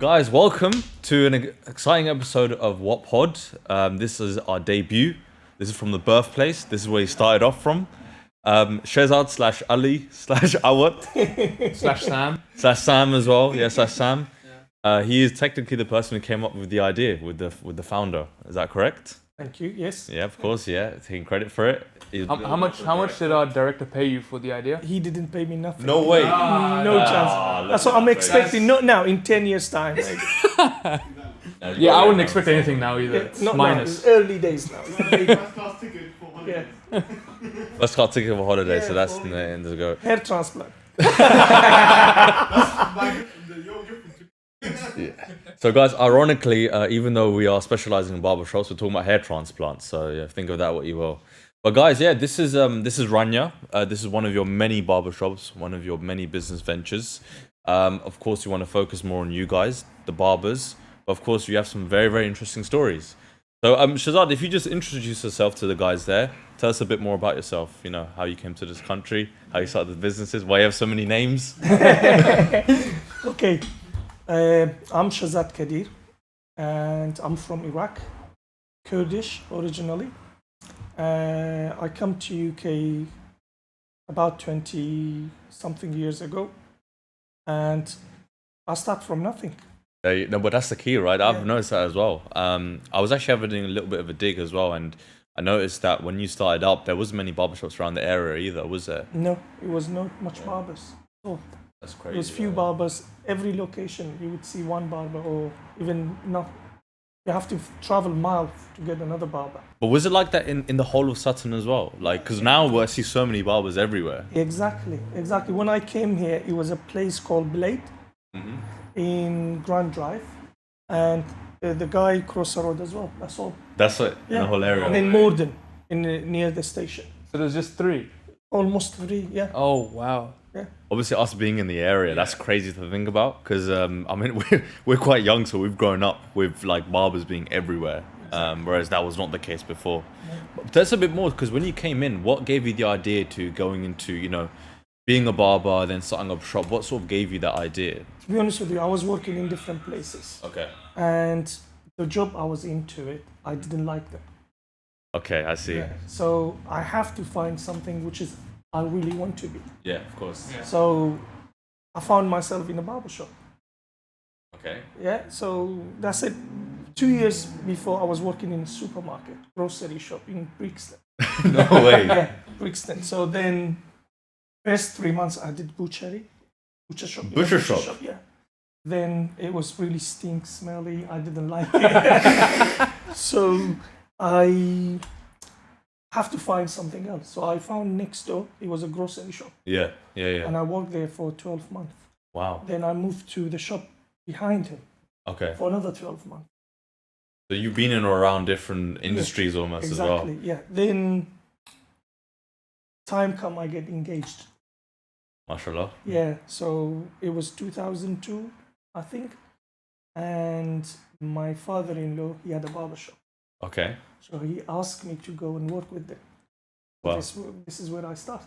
Guys, welcome to an exciting episode of WATTPOD. This is our debut. This is from the birthplace. This is where he started off from. Shehzad / Ali / Awat / Sam as well. Yes, Sam. He is technically the person who came up with the idea with the founder. Is that correct? Thank you. Yes. Yeah, of course. Yeah, taking credit for it. How much did our director pay you for the idea? He didn't pay me nothing. No way. No chance. That's what I'm expecting. Not now. In 10 years' time. Like. Yeah, I wouldn't expect anything now either. Yeah, not minus. now. It's early days now. First class ticket for holiday. Yeah. Let's got ticket for holiday, Yeah, so that's for in the end of the go. Hair transplant. Yeah. So guys, ironically, even though we are specializing in barbershops, we're talking about hair transplants. So yeah, think of that what you will. But guys, yeah, this is Ranya. This is one of your many barbershops, one of your many business ventures. Of course, we want to focus more on you guys, the barbers. But of course, you have some very, very interesting stories. So Shehzad, if you just introduce yourself to the guys there, tell us a bit more about yourself. You know, how you came to this country, how you started the businesses, why you have so many names. Okay. I'm Shehzad Kadir, and I'm from Iraq, Kurdish originally. I come to UK about 20 something years ago, and I start from nothing. No, but that's the key, right? I've noticed that as well. I was actually having a little bit of a dig as well, and I noticed that when you started up, there wasn't many barbershops around the area either, was there? No, it was not much barbers. Oh. That's crazy. There was few barbers. Every location you would see one barber, or even not. You have to travel miles to get another barber. But was it like that in the whole of Sutton as well? Like, because now I see so many barbers everywhere. Exactly. When I came here, it was a place called Blade in Grand Drive, and the guy crossed the road as well. That's all. That's it. In the whole area. And in Morden, near the station. So there's just 3. Almost 3. Yeah. Oh wow. Yeah. Obviously, us being in the area, that's crazy to think about. Because I mean, we're quite young, so we've grown up with like barbers being everywhere. Whereas that was not the case before. But tell us a bit more, because when you came in, what gave you the idea to going into, you know, being a barber, then starting up a shop? What sort of gave you that idea? To be honest with you, I was working in different places. Okay. And the job I was into it, I didn't like them. Okay, I see. Yeah. So I have to find something which is I really want to be. Yeah, of course. Yeah. So I found myself in a barbershop. Okay. Yeah, so that's it. 2 years before, I was working in a supermarket, grocery shop in Brixton. No way. Yeah, Brixton. So then, first 3 months I did butcher shop. Butcher shop? Yeah. Then it was really smelly. I didn't like it. So I have to find something else. So I found next door, it was a grocery shop. Yeah. And I worked there for 12 months. Wow. Then I moved to the shop behind him Okay. for another 12 months. So you've been in or around different industries almost as well. Exactly, yeah. Then time come, I get engaged. Mashallah. Yeah, so it was 2002, I think. And my father-in-law, he had a barbershop. Okay. So he asked me to go and work with them. Wow. This is where I start.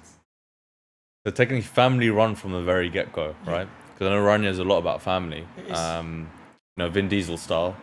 So technically family run from the very get-go, right? Because I know Ranya is a lot about family. It is. You know, Vin Diesel style.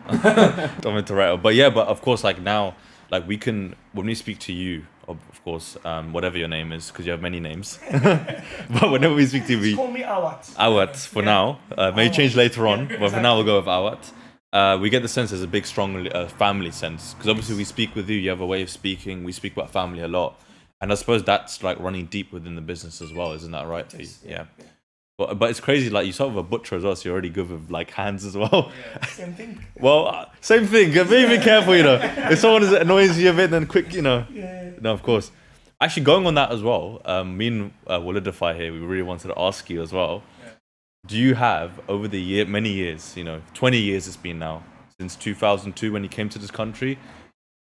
Don't mean to rattle. But yeah, but of course, like now, like we can, when we speak to you, of course, whatever your name is, because you have many names. But whenever we speak to you, Call me Awat. Awat for now. May change later on, but for now we'll go with Awat. We get the sense there's a big, strong family sense. Because obviously we speak with you, you have a way of speaking, we speak about family a lot. And I suppose that's like running deep within the business as well, isn't that right? Yes, Yeah. But it's crazy, like you start with a butcher as well, so you're already good with like hands as well. Yeah, same thing. Well, same thing. Be even careful, you know. If someone annoys you a bit, then quick, you know. Yeah. No, of course. Actually, going on that as well, me and Walidafy here, we really wanted to ask you as well. Yeah. Do you have, over the many years, you know, 20 years it's been now, since 2002 when you came to this country?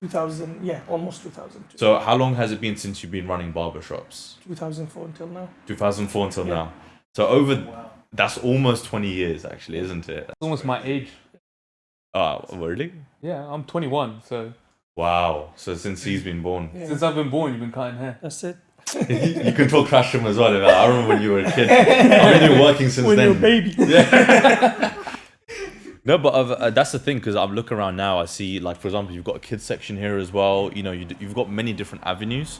2000, yeah, almost 2002. So how long has it been since you've been running barbershops? 2004 until now. 2004 until Yeah. now. So that's almost 20 years actually, isn't it? It's almost my age. Oh, really? Yeah, I'm 21. So Wow. So since he's been born. Yeah. since I've been born, you've been cutting hair. That's it. You can talk trash to him as well. I remember when you were a kid. I mean, you're working since When then. you're a baby. Yeah. No, but that's the thing, because I'm looking around now. I see, like, for example, you've got a kids section here as well. You know, you've got many different avenues.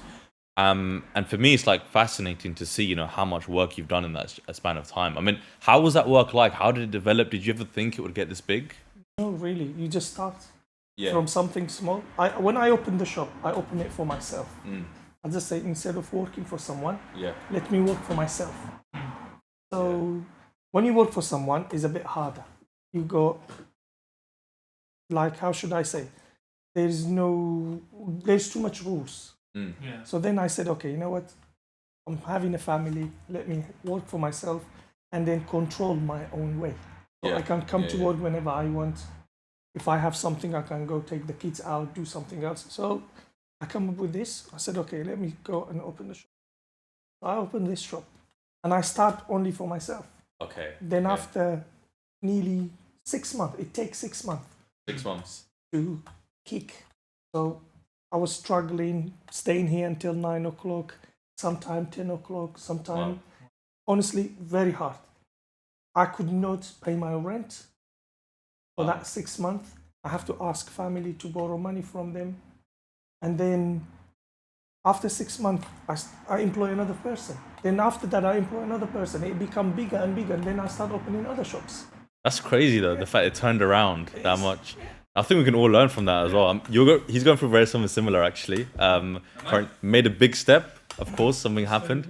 And for me, it's like fascinating to see, you know, how much work you've done in that span of time. I mean, how was that work like? How did it develop? Did you ever think it would get this big? No, really. You just start Yeah. from something small. When I opened the shop, I opened it for myself. I just say, instead of working for someone, Yeah. let me work for myself. So when you work for someone, it's a bit harder. You go, like, how should I say? There's too much rules. Yeah. So then I said, okay, you know what? I'm having a family. Let me work for myself and then control my own way. So I can come to work whenever I want. If I have something, I can go take the kids out, do something else. So I come up with this. I said, okay, let me go and open the shop. I opened this shop and I start only for myself. Okay. Then after nearly 6 months, it takes 6 months 6 months. to kick. So I was struggling, staying here until 9 o'clock, sometime 10 o'clock, sometime, honestly, very hard. I could not pay my rent for that 6 months. I have to ask family to borrow money from them. And then after 6 months, I employ another person. Then after that, I employ another person. It become bigger and bigger. And then I start opening other shops. That's crazy, though, the fact it turned around that much. I think we can all learn from that as well. He's going through very something similar, actually. Made a big step, of course, something happened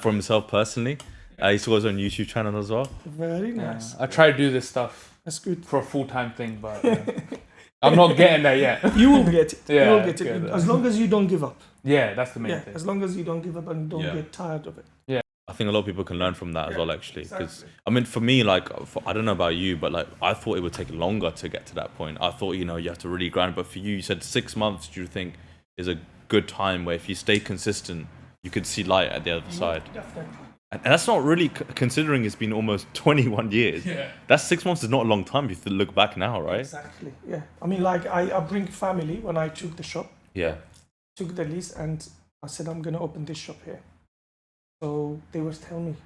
for himself personally. He still has his own YouTube channel as well. Very nice. I try to do this stuff That's good. for a full-time thing, but I'm not getting there yet. You will get it. Yeah, you will get it. get that. As long as you don't give up. Yeah, that's the main Yeah, thing. as long as you don't give up and don't get tired of it. I think a lot of people can learn from that as well, actually. Because I mean, for me, like, I don't know about you, but like, I thought it would take longer to get to that point. I thought, you know, you have to really grind. But for you, you said 6 months. Do you think is a good time where if you stay consistent, you could see light at the other side? Definitely. And that's not really considering it's been almost 21 years. Yeah. That's 6 months is not a long time if you look back now, right? Exactly. Yeah. I mean, like, I bring family when I took the shop, Yeah. took the lease, and I said, I'm going to open this shop here. So they were telling me,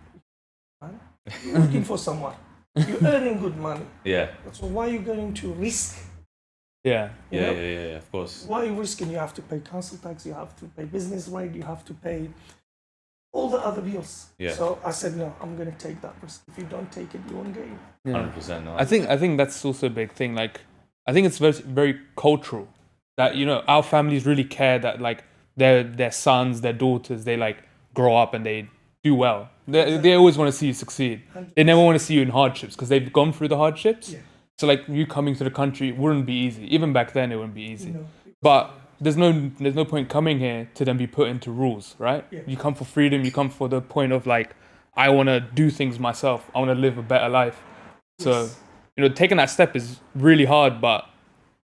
man, you're working for someone. You're earning good money. Yeah. So why are you going to risk? Yeah. You know? Yeah, of course. Why are you risking? You have to pay council tax, you have to pay business rate, you have to pay all the other bills. Yeah. So I said, no, I'm going to take that risk. If you don't take it, you won't get it. 100%. No. I think that's also a big thing. Like, I think it's very, very cultural that, you know, our families really care that, like, their sons, their daughters, they like grow up and they do well. They always want to see you succeed. They never want to see you in hardships because they've gone through the hardships. Yeah. So like you coming to the country wouldn't be easy. Even back then, it wouldn't be easy. No. But there's no point coming here to then be put into rules, right? Yeah. You come for freedom. You come for the point of like, I want to do things myself. I want to live a better life. So, you know, taking that step is really hard, but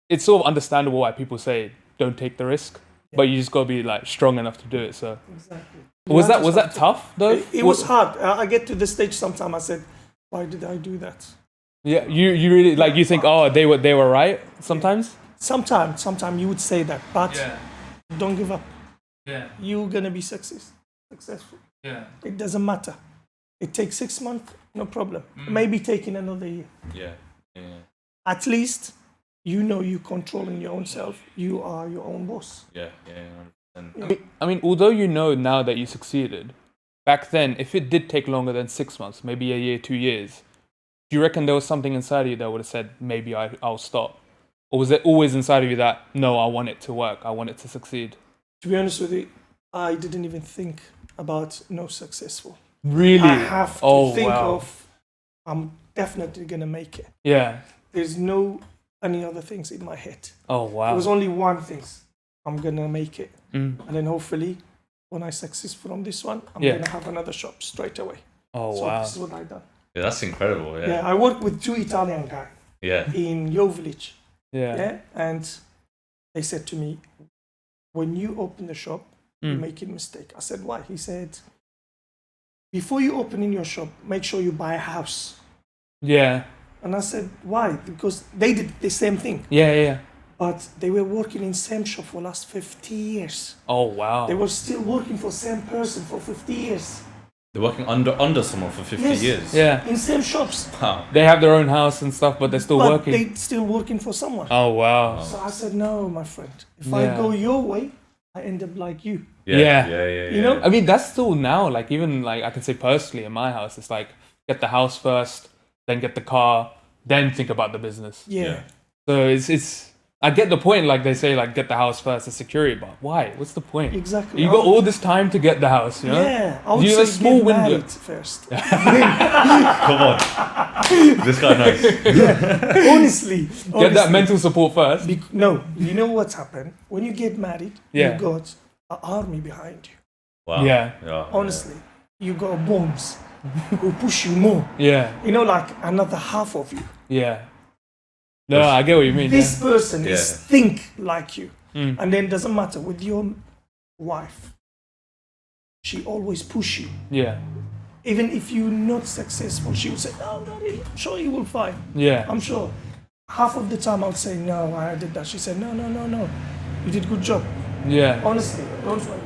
it's sort of understandable why people say don't take the risk. But you just gotta be like strong enough to do it. So Exactly. was that tough though? It was hard. I get to the stage sometimes I said, why did I do that? Yeah, you really like you think they were right sometimes. Sometimes you would say that, but don't give up. Yeah. You're gonna be successful. Yeah. It doesn't matter. It takes 6 months, no problem. Maybe taking another year. Yeah. At least you know you're controlling your own self. You are your own boss. Yeah. 100%. I mean, although you know now that you succeeded, back then, if it did take longer than 6 months, maybe a year, 2 years, do you reckon there was something inside of you that would have said, maybe I'll stop? Or was it always inside of you that, no, I want it to work, I want it to succeed? To be honest with you, I didn't even think about no successful. Really? I have to think wow. of, I'm definitely going to make it. Yeah. There's no any other things in my head. Oh, wow. There was only one thing. I'm going to make it. Mm. And then hopefully, when I succeed from this one, I'm Yeah. going to have another shop straight away. Oh, So wow. this is what I done. Yeah, that's incredible. Yeah, I work with 2 Italian guys Yeah. in your village. Yeah. Yeah, and they said to me, when you open the shop, you're making a mistake. I said, why? He said, before you open in your shop, make sure you buy a house. Yeah. And I said, why? Because they did the same thing, Yeah. but they were working in same shop for last 50 years. Oh, wow. They were still working for same person for 50 years. You're working under someone for 50 Yes. years. Yeah. in same shops, Wow. They have their own house and stuff, but they're still but working. they still working for someone. Oh wow. So I said, no, my friend. If I Yeah. go your way, I end up like you. Yeah. You know? I mean, that's still now, like, even like I can say personally in my house, it's like get the house first, then get the car, then think about the business. Yeah. Yeah. So it's I get the point, like they say, like get the house first, the security, but why? What's the point? Exactly. You got all this time to get the house, you know? Yeah, I would You say have a small get window. married first. Come on. This guy knows. Honestly. Get that mental support first. No, you know what's happened? When you get married, Yeah. you got an army behind you. Wow. Yeah. Honestly, you got bombs who push you more. Yeah, You know, like another half of you. yeah. No, I get what you mean. This person is Yeah. think like you. Mm. And then doesn't matter with your wife. She always push you. Yeah, Even if you're not successful, she will say, "No, daddy, I'm sure you will find. yeah, I'm sure." Half of the time I'll say, "No, I did that." She said, "No, no, no, no. You did good job. yeah. Honestly, don't worry."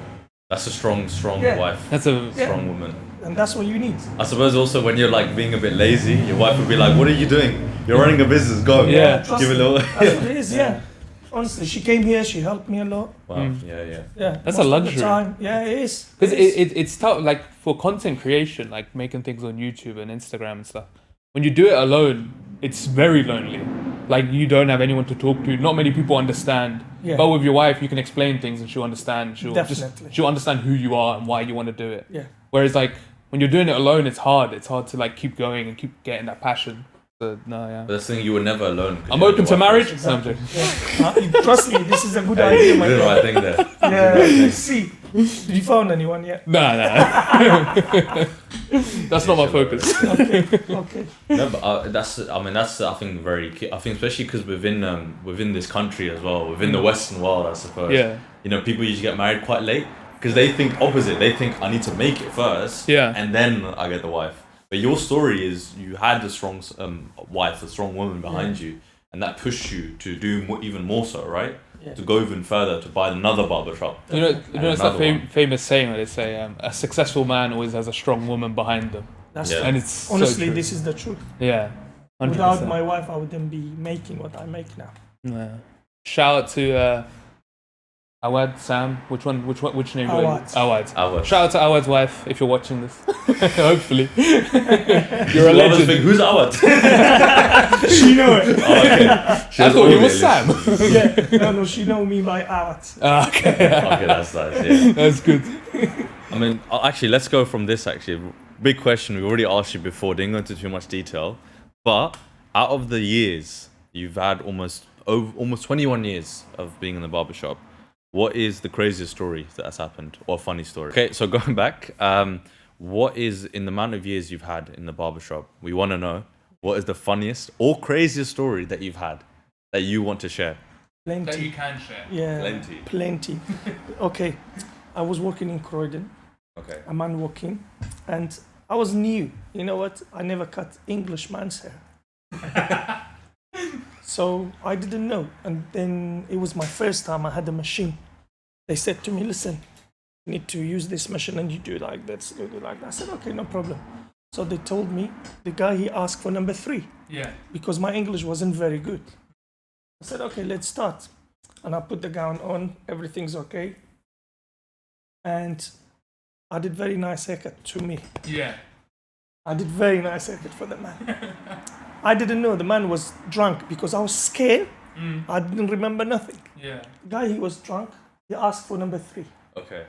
That's a strong Yeah. wife. That's a Yeah. Strong woman. And that's what you need. I suppose also when you're like being a bit lazy, your wife would be like, "What are you doing? You're running a business. Go." Yeah. Trust Give a me. little. That's what it is, yeah. Honestly, she came here, she helped me a lot. Wow. Mm. Yeah. Yeah. That's most a of the luxury. time. Yeah, it is. because It is. it's tough. Like for content creation, like making things on YouTube and Instagram and stuff. When you do it alone, it's very lonely. Like you don't have anyone to talk to. Not many people understand. Yeah. But with your wife, you can explain things and she'll understand. Definitely. She'll understand who you are and why you want to do it. Yeah. Whereas like when you're doing it alone, it's hard. It's hard to like keep going and keep getting that passion. So no, yeah. But that's the thing, you were never alone. 'cause I'm you had open your to wife marriage. first. No, I'm joking. Trust me, this is a good Hey, idea, you my did the friend. right thing there. Yeah, see, did you found anyone yet? Nah. That's not my focus. Okay. No, but that's I think very key. I think especially because within this country as well, within the Western world, I suppose. Yeah. You know, people usually get married quite late because they think opposite. They think I need to make it first. Yeah. And then I get the wife. But your story is you had a strong wife, a strong woman behind you, and that pushed you to do even more so, right? Yeah. To go even further, to buy another barbershop. You know, it's that another one. famous saying where they say a successful man always has a strong woman behind them, That's Yeah. and it's so honestly, true. this is the truth. Yeah. 100%. Without my wife, I wouldn't be making what I make now. Yeah. Shout out to Awad, Sam. Which name? Awat. Awad. Our Shout out to Awad's wife if you're watching this. Hopefully. You're a legend. Who's Awat? She know it. Oh, okay. I thought he was Sam. Yeah. No, she know me by Awat. Okay. Okay, that's nice. Yeah. That's good. I mean, actually, let's go from this. Actually, big question. We already asked you before. Didn't go into too much detail, but out of the years you've had, almost 21 years of being in the barbershop, what is the craziest story that has happened, or funny story? Okay, so going back, what is, in the amount of years you've had in the barbershop, we want to know what is the funniest or craziest story that you've had that you want to share? Plenty. can share. Yeah. Plenty. Plenty. Okay. I was working in Croydon. Okay. A man walking, and I was new. You know what? I never cut English man's hair. So I didn't know. And then it was my first time I had a machine. They said to me, "Listen, you need to use this machine and you do like that, do like that." I said, "Okay, no problem." So they told me, the guy, he asked for number 3 Yeah. because my English wasn't very good. I said, "Okay, let's start." And I put the gown on, everything's okay. And I did very nice haircut to me. Yeah. I did very nice haircut for the man. I didn't know the man was drunk because I was scared. I didn't remember nothing. Yeah. Guy, he was drunk. He asked for number 3. Okay.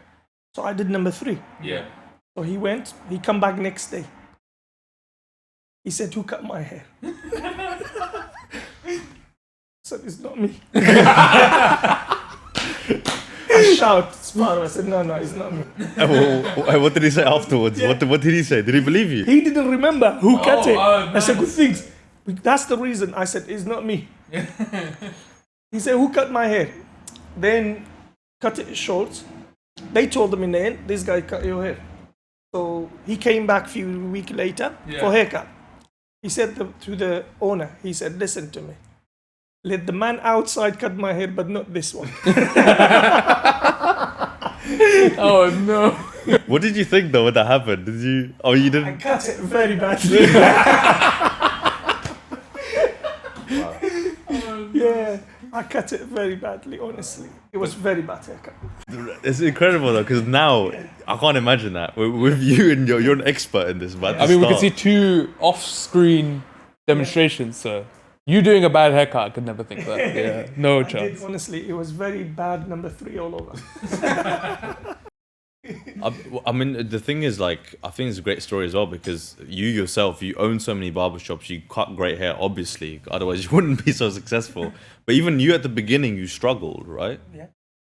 So I did number 3. Yeah. So he went, he come back next day. He said, "Who cut my hair?" I said, "It's not me." I shout, I said, "No, it's not me." What did he say afterwards? Yeah. What did he say? Did he believe you? He didn't remember who cut it. I said, "Good nice. things." That's the reason I said, "It's not me." He said, "Who cut my hair?" Then cut it short. They told him in the end, "This guy cut your hair." So he came back a few weeks later for haircut. He said to the owner, he said, "Listen to me. Let the man outside cut my hair, but not this one." Oh no. What did you think though when that happened? Did you? Oh, you I didn't. cut it very badly. Yeah, I cut it very badly, honestly. It was very bad haircut. It's incredible though, because now I can't imagine that with you and you're an expert in this. But I mean, we can see 2 off-screen demonstrations. So you doing a bad haircut, I could never think that. Yeah, no I did, chance. honestly, it was very bad number 3 all over. I mean, the thing is, like, I think it's a great story as well because you yourself, you own so many barbershops, you cut great hair, obviously, otherwise you wouldn't be so successful. But even you at the beginning, you struggled, right? Yeah.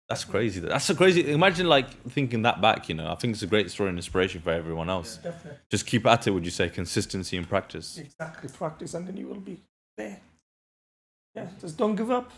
That's crazy. That's a crazy. Imagine like thinking that back. You know, I think it's a great story and inspiration for everyone else. Definitely. Just keep at it. Would you say consistency and practice? Exactly, practice and then you will be there. Yeah, just don't give up.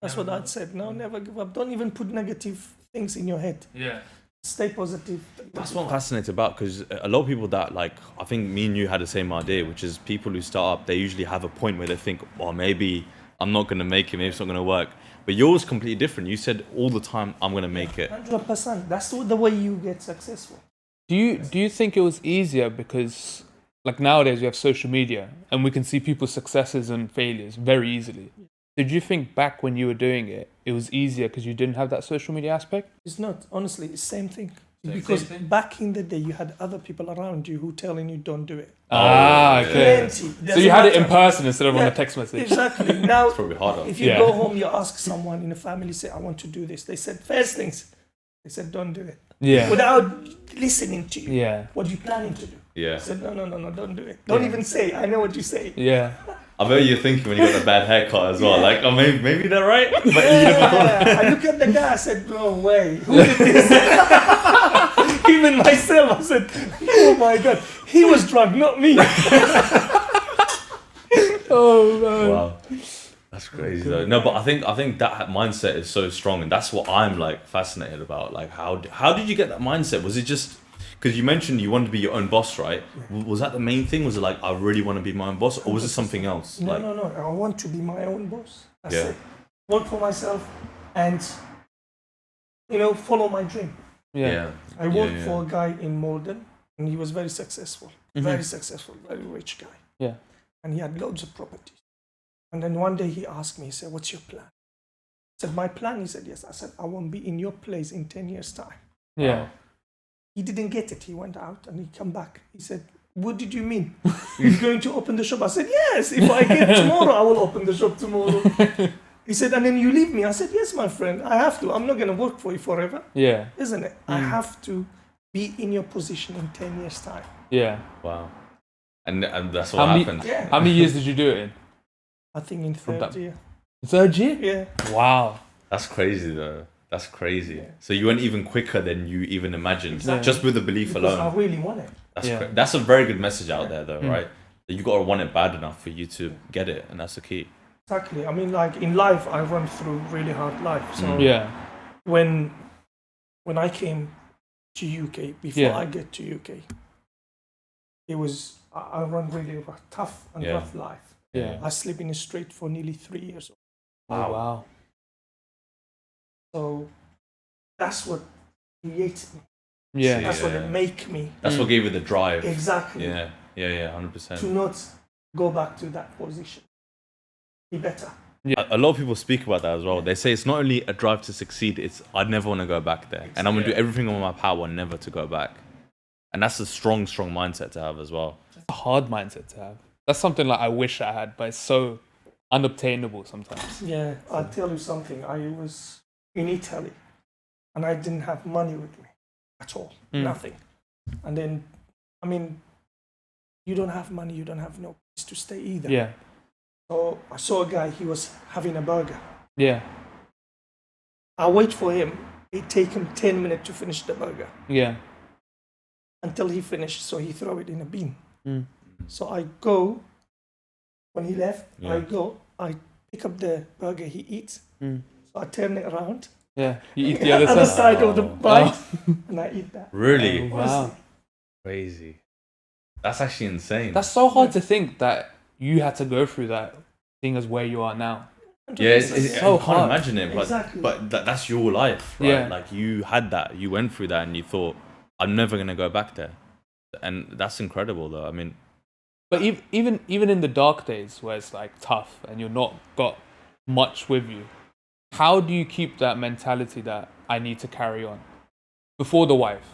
That's what I'd said. No, never give up. Don't even put negative things in your head. Yeah. Stay positive. That's what I'm fascinated about because a lot of people that like, I think me and you had the same idea, which is people who start up, they usually have a point where they think, well, maybe I'm not going to make it, maybe it's not going to work. But yours is completely different. You said all the time, I'm going to make it. 100%. That's the way you get successful. Do you think it was easier because like nowadays we have social media and we can see people's successes and failures very easily? Did you think back when you were doing it, it was easier because you didn't have that social media aspect? It's not. Honestly, it's the same thing. Same Because thing? back in the day, you had other people around you who telling you don't do it. Okay. Plenty. So you had it in Doesn't person instead of on Yeah, a text message. Exactly. Now, It's probably harder. if you Yeah. go home, you ask someone in the family, say, I want to do this. They said, first things, they said, don't do it. Yeah. Without listening to you. Yeah. What are you planning to do? Yeah. I said, no, don't do it. Don't even say, I know what you say. Yeah. I bet you're thinking when you got a bad haircut as well, like, oh, maybe they're right. But you never thought. Yeah. I look at the guy, I said, no way. Who did this? Even myself, I said, oh my God. He was drunk, not me. Oh man. Wow. That's crazy though. No, but I think that mindset is so strong, and that's what I'm like fascinated about. Like, how did you get that mindset? Was it just because you mentioned you wanted to be your own boss, right? Was that the main thing? Was it like I really want to be my own boss, or was it something else? No, Like, no. I want to be my own boss. That's Yeah. it. Work for myself and, follow my dream. Yeah. I worked yeah. for a guy in Malden and he was very successful. Very successful, very rich guy. Yeah. And he had loads of properties. And then one day he asked me, he said, what's your plan? I said, my plan? He said, yes. I said, I won't be in your place in 10 years' time. Yeah. He didn't get it. He went out and he come back. He said, what did you mean? You're going to open the shop? I said, yes. If I get tomorrow, I will open the shop tomorrow. He said, and then you leave me? I said, yes, my friend. I have to. I'm not going to work for you forever. Yeah. Isn't it? I have to be in your position in 10 years' time. Yeah. wow. And that's what How many- happened. Yeah. How many years did you do it in? I think in third that- year. Third year? Yeah. Wow. That's crazy though. That's crazy. So you went even quicker than you even imagined, Exactly. just with the belief Because I alone. really want it. That's Yeah. that's a very good message out there though, right? That you gotta want it bad enough for you to get it, and that's the key. Exactly. I mean, like in life, I run through really hard life. So Yeah. when I came to UK, before Yeah. I get to UK, it was I run really tough and Yeah. rough life. Yeah. I sleep in the street for nearly 3 years. Oh, wow. So that's what created me. Yeah. That's what Yeah. it make me. That's what gave you the drive. Exactly. Yeah, 100%. To not go back to that position. Be better. A lot of people speak about that as well. They say it's not only a drive to succeed, it's I never want to go back there. And I'm going to do everything in my power never to go back. And that's a strong, strong mindset to have as well. It's a hard mindset to have. That's something like I wish I had, but it's so unobtainable sometimes. Yeah, I'll tell you something. I was in Italy and I didn't have money with me at all. Nothing. And then, I mean, you don't have money, you don't have no place to stay either. Yeah. So I saw a guy, he was having a burger. Yeah. I wait for him. It take him 10 minutes to finish the burger Yeah. until he finished. So he throw it in a bin. Mm. So I go, when he left, Yeah. I pick up the burger he eats. So I turn it around. Yeah. You eat the other Other side. side of the bite and I eat that. Really? Oh, wow. Crazy. That's actually insane. That's so hard to think that you had to go through that, seeing as where you are now. yeah, it's so I can't hard. imagine it, but, Exactly. but that's your life, right? Yeah. Like you had that, you went through that and you thought, I'm never gonna go back there, and that's incredible though. I mean, But even in the dark days where it's like tough and you're not got much with you, how do you keep that mentality that I need to carry on before the wife?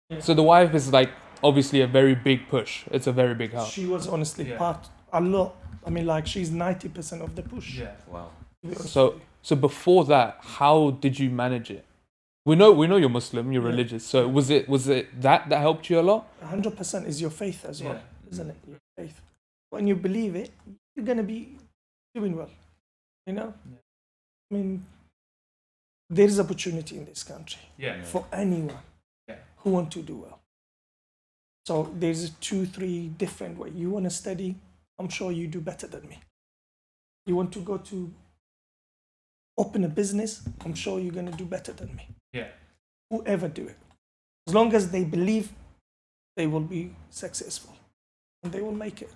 Yeah. So the wife is like obviously a very big push. It's a very big help. She was honestly Yeah. part a lot. I mean, like she's 90% of the push. wow. to be honest So with you. so before that, how did you manage it? We know you're Muslim, you're Yeah. religious. So was it that helped you a lot? 100% is your faith as well, Yeah. isn't it? Your faith. When you believe it, you're gonna be doing well. You know. Yeah. I mean, there is opportunity in this country Yeah. for anyone Yeah. who want to do well. So there's 2-3 different ways. You want to study, I'm sure you do better than me. You want to go to open a business, I'm sure you're going to do better than me. Yeah. Whoever do it. As long as they believe, they will be successful and they will make it.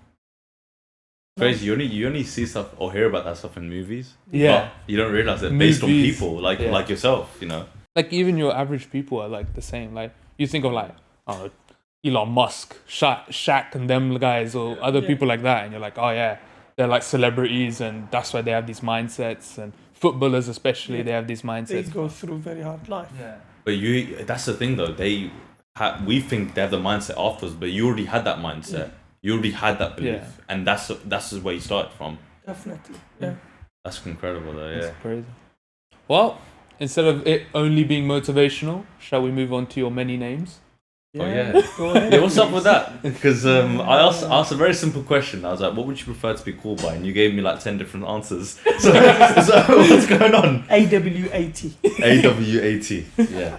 Crazy. You only see stuff or hear about that stuff in movies. Yeah. But you don't realize that based on Movies. people like Yeah. like yourself. You know. Like even your average people are like the same. Like you think of like Elon Musk, Shaq and them guys or other Yeah. people like that, and you're like, oh yeah, they're like celebrities, and that's why they have these mindsets. And footballers especially, Yeah. they have these They mindsets. go through very hard life. Yeah. But that's the thing though. We think they have the mindset afterwards, but you already had that mindset. You already had that belief, Yeah. and that's where you started from. Definitely. Yeah. That's incredible though. Yeah. That's crazy. Well, instead of it only being motivational, shall we move on to your many names? Oh, yeah. Go ahead. Yeah, what's up with that? Because I asked a very simple question. I was like, what would you prefer to be called by? And you gave me like 10 different answers. So what's going on? AWAT. AWAT. Yeah.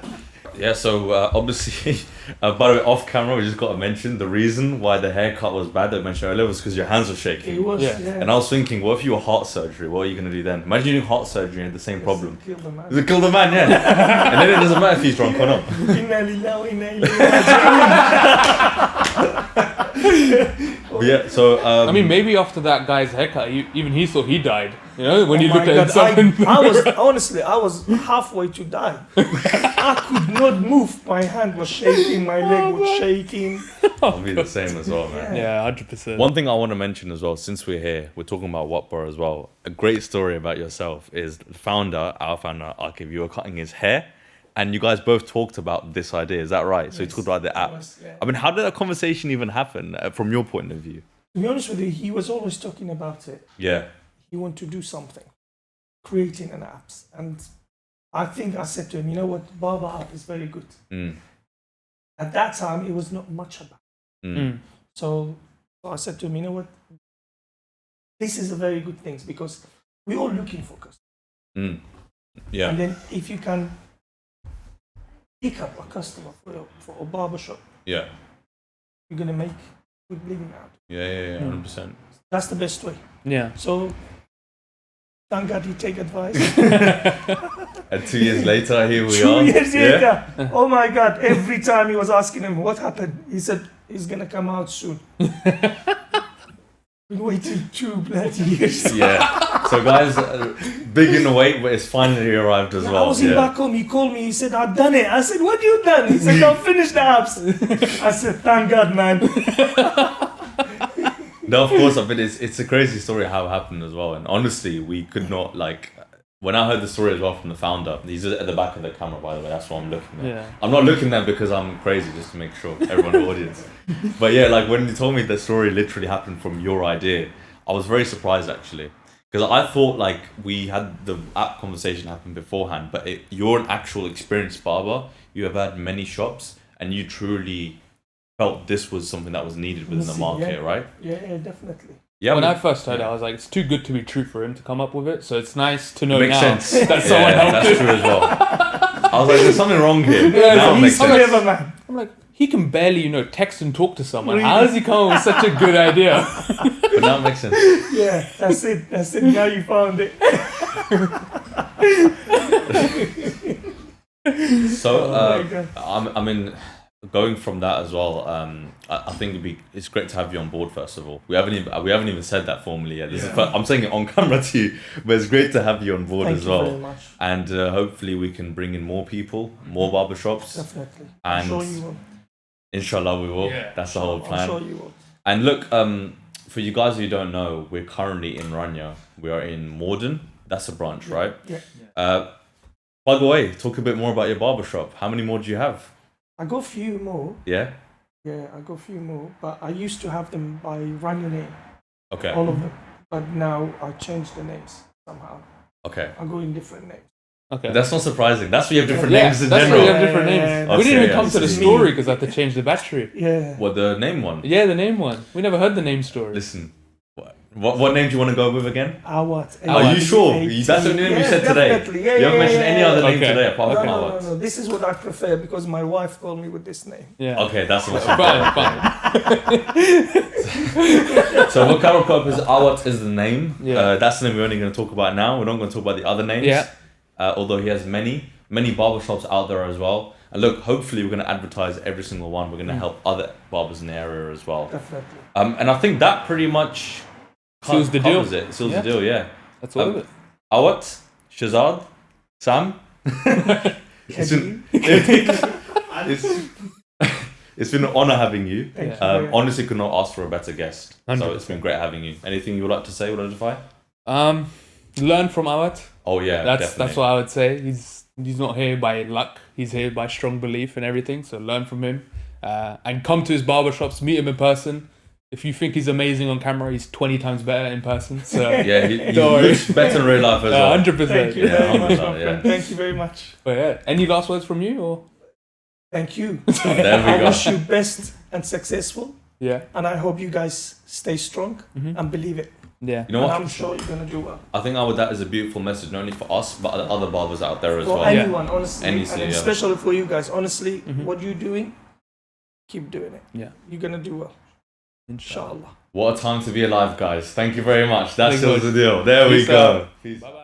Yeah, so obviously, by the way, off camera, we just got to mention the reason why the haircut was bad that I mentioned earlier was because your hands were shaking. It was, Yeah. yeah. And I was thinking, what if you were heart surgery? What are you going to do then? Imagine you doing heart surgery and had the same problem. Kill the man. You kill the man, yeah. And then it doesn't matter if he's drunk or not. Inna lillahi wa inna ilayhi raji'un. Yeah, so I mean, maybe after that guy's haircut, even he thought he died. You know, when Oh you my looked at God, himself. I was honestly, I was halfway to die. I could not move. My hand was shaking, my leg was shaking. I'll be the same as well, man. Yeah, 100%. One thing I want to mention as well, since we're here, we're talking about WATTBA as well. A great story about yourself is our founder, Akif, you were cutting his hair, and you guys both talked about this idea. Is that right? So you Yes, talked about the it app. was, yeah. I mean, how did that conversation even happen from your point of view? To be honest with you, he was always talking about it. Yeah. He wanted to do something, creating an app. And I think I said to him, you know what, Barber app is very good. Mm. At that time, it was not much about it. Mm. So I said to him, you know what, this is a very good thing because we're all looking for customers. Mm. Yeah. And then if you can pick up a customer for a barbershop, Yeah. you're going to make good living out. Yeah. 100%. That's the best way. Yeah. So thank God you take advice. And 2 years later, here we 2 are. years Yeah. later, oh my God, every time he was asking him what happened, he said he's going to come out soon. Been waiting 2 bloody years. Yeah. So guys, big in the wait, but it's finally arrived as I well. was in back home, he called me, he said, I've done it. I said, what you done? He said, I've finished the apps. I said, thank God, man. No, of course. I mean, it's a crazy story how it happened as well. And honestly, we could not when I heard the story as well from the founder. He's at the back of the camera, by the way. That's what I'm looking at. Yeah. I'm not looking at because I'm crazy, just to make sure everyone in the audience. But yeah, like when you told me the story literally happened from your idea, I was very surprised actually. Because I thought like we had the app conversation happen beforehand, but you're an actual experienced barber. You have had many shops, and you truly felt this was something that was needed within the market, right? Yeah, definitely. Yeah. When I first heard it, I was like, it's too good to be true for him to come up with it. So it's nice to know Makes now sense. that someone Yeah, helped that's him. true as well. I was like, there's something wrong here. Yeah, Now it He's makes sense. clever, man. I'm like, he can barely, text and talk to someone. Really? How does he come up with such a good idea? But now it makes sense. Yeah, that's it. That's it. Now you found it. So, Oh my God. I mean, going from that as well, I think it's great to have you on board. First of all, we haven't even said that formally yet. I'm saying it on camera to you, but it's great to have you on board as well. Thank you very much. And hopefully we can bring in more people, more barbershops. Definitely. And I'm sure you will. Inshallah, we will. Yeah. That's the whole plan. I'm sure you will. And look, for you guys who don't know, we're currently in Ranya. We are in Morden. That's a branch, right? Yeah. Plug away. Talk a bit more about your barbershop. How many more do you have? I got a few more. Yeah? Yeah, I got a few more. But I used to have them by Ranya name. Okay. All of them. But now I changed the names somehow. Okay. I go in different names. Okay. That's not surprising. That's why you have different Yeah, names in that's general. why you have different names. Okay, We didn't even yeah, come to the this is story me. because I had to change the battery. Yeah. What, the name one? Yeah, the name one. We never heard the name story. Listen. What name do you want to go with again? Awat. Are you sure? That's the name you said today. Definitely. Yeah, You haven't mentioned any other name Okay. today apart from No, Awat. no. This is what I prefer because my wife called me with this name. Yeah. Okay, that's what's Fine, fine. So for camera purpose, Awat is the name. Yeah. That's the name we're only going to talk about now. We're not going to talk about the other names. Yeah. Although he has many barbershops out there as well. And look, hopefully we're going to advertise every single one. We're going to help other barbers in the area as well. Definitely. And I think that pretty much Seals the deal. covers it. Seals the deal, yeah. That's all of it. Awat, Shehzad, Sam. it's been an honor having you. Thank you very much. Honestly, could not ask for a better guest. So 100%. it's been great having you. Anything you would like to say, Walidafy? Learn from Awat. Oh yeah, That's definitely. what I would say. He's not here by luck. He's here by strong belief and everything. So learn from him, and come to his barbershops. Meet him in person. If you think he's amazing on camera, he's 20 times better in person. So Yeah, he Don't worry. looks better in real life as well. 100%. Thank you Yeah, very much, 100%, my friend. yeah. Thank you very much. But yeah, any last words from you or? Thank you. There we I go. wish you best and successful. Yeah. And I hope you guys stay strong Mm-hmm. and believe it. Yeah. You know And what? I'm sure you're going to do well. I think that is a beautiful message, not only for us, but other barbers out there as For well. anyone, honestly. Anything, and yeah. especially for you guys. Honestly, Mm-hmm. what you're doing, keep doing it. Yeah. You're going to do well. Inshallah. Inshallah. What a time to be alive, guys. Thank you very much. That Thank seals you. the deal. There we Peace go. out. Peace. Bye bye.